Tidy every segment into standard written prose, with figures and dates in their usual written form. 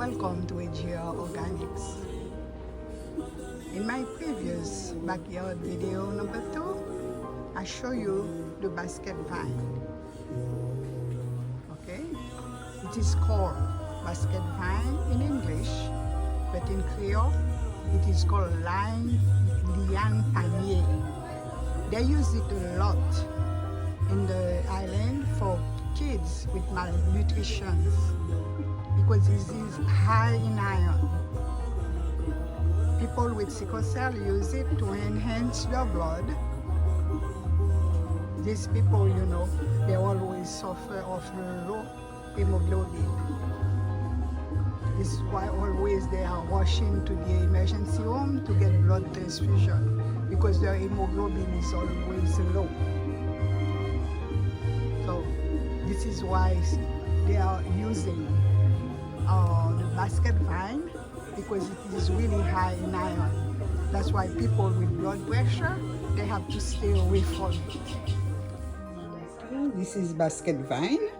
Welcome to AGR Organics. In my previous backyard video number 2, I show you the basket vine. Okay, it is called basket vine in English, but in Creole it is called Liane Panier. They use it a lot in the island for kids with malnutrition because it is high in iron. People with sickle cell use it to enhance their blood. These people, you know, they always suffer of low hemoglobin. This is why always they are rushing to the emergency room to get blood transfusion because their hemoglobin is always low. So this is why they are using the basket vine because it is really high in iron. That's why people with blood pressure, they have to stay away from it. This is basket vine.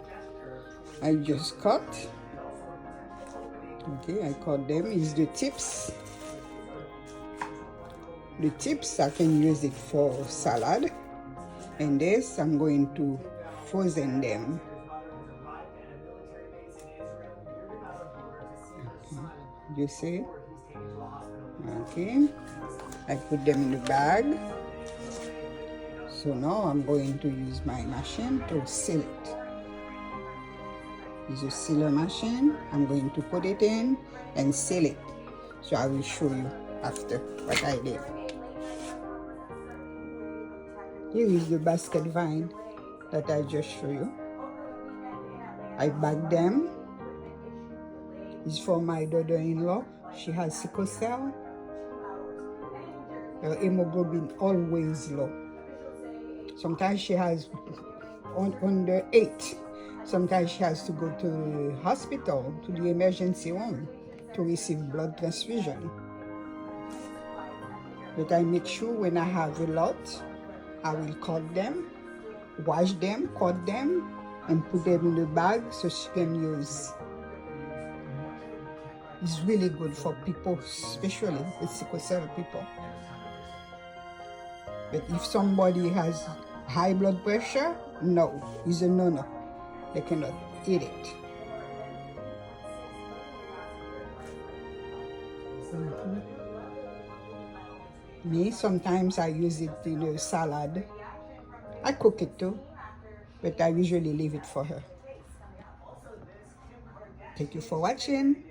I just cut. Okay, I cut them. Is the tips. The tips, I can use it for salad. And this, I'm going to frozen them. Okay. You see? Okay. I put them in the bag. So now I'm going to use my machine to seal it. It's a sealer machine. I'm going to put it in and seal it. So I will show you after what I did. Here is the basket vine that I just showed you. I bag them. It's for my daughter-in-law. She has sickle cell. Her hemoglobin always low. Sometimes she has under 8. Sometimes she has to go to the hospital, to the emergency room to receive blood transfusion. But I make sure when I have a lot, I will cut them, wash them, cut them, and put them in the bag so she can use. It's really good for people, especially the sickle cell people. But if somebody has high blood pressure, no, it's a no-no. They cannot eat it. Me, sometimes I use it in a salad. I cook it too, but I usually leave it for her. Thank you for watching.